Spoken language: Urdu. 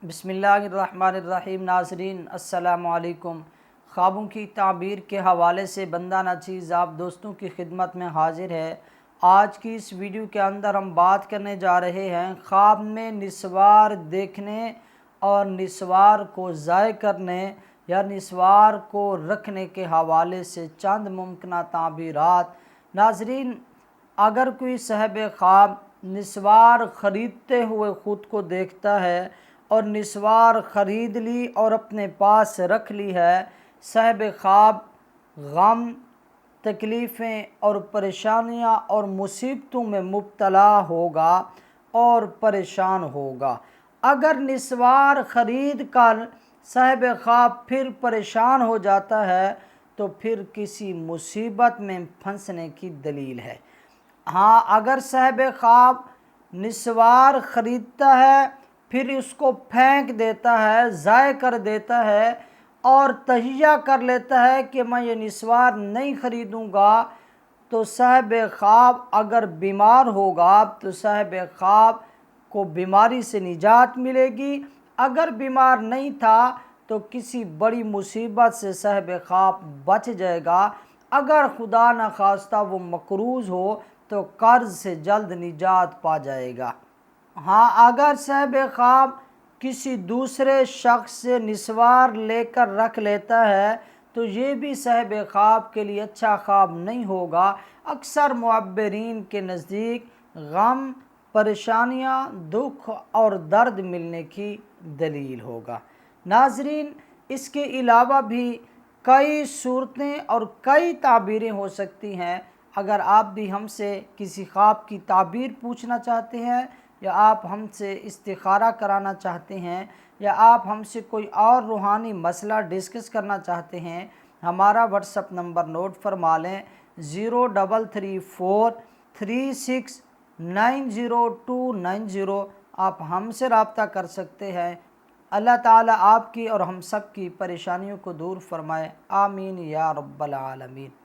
بسم اللہ الرحمن الرحیم۔ ناظرین السلام علیکم۔ خوابوں کی تعبیر کے حوالے سے بندہ ناچیز آپ دوستوں کی خدمت میں حاضر ہے۔ آج کی اس ویڈیو کے اندر ہم بات کرنے جا رہے ہیں خواب میں نسوار دیکھنے اور نسوار کو ضائع کرنے یا نسوار کو رکھنے کے حوالے سے چند ممکنہ تعبیرات۔ ناظرین، اگر کوئی صاحب خواب نسوار خریدتے ہوئے خود کو دیکھتا ہے اور نسوار خرید لی اور اپنے پاس رکھ لی ہے، صاحب خواب غم، تکلیفیں اور پریشانیاں اور مصیبتوں میں مبتلا ہوگا اور پریشان ہوگا۔ اگر نسوار خرید کر صاحب خواب پھر پریشان ہو جاتا ہے تو پھر کسی مصیبت میں پھنسنے کی دلیل ہے۔ ہاں، اگر صاحب خواب نسوار خریدتا ہے پھر اس کو پھینک دیتا ہے، ضائع کر دیتا ہے اور تہیہ کر لیتا ہے کہ میں یہ نسوار نہیں خریدوں گا، تو صاحب خواب اگر بیمار ہوگا تو صاحب خواب کو بیماری سے نجات ملے گی۔ اگر بیمار نہیں تھا تو کسی بڑی مصیبت سے صاحب خواب بچ جائے گا۔ اگر خدا نخواستہ وہ مقروض ہو تو قرض سے جلد نجات پا جائے گا۔ ہاں، اگر صاحب خواب کسی دوسرے شخص سے نسوار لے کر رکھ لیتا ہے تو یہ بھی صاحب خواب کے لیے اچھا خواب نہیں ہوگا۔ اکثر معبرین کے نزدیک غم، پریشانیاں، دکھ اور درد ملنے کی دلیل ہوگا۔ ناظرین، اس کے علاوہ بھی کئی صورتیں اور کئی تعبیریں ہو سکتی ہیں۔ اگر آپ بھی ہم سے کسی خواب کی تعبیر پوچھنا چاہتے ہیں یا آپ ہم سے استخارہ کرانا چاہتے ہیں یا آپ ہم سے کوئی اور روحانی مسئلہ ڈسکس کرنا چاہتے ہیں، ہمارا واٹس اپ نمبر نوٹ فرما لیں: 0334369090۔ آپ ہم سے رابطہ کر سکتے ہیں۔ اللہ تعالیٰ آپ کی اور ہم سب کی پریشانیوں کو دور فرمائے، آمین یا رب العالمین۔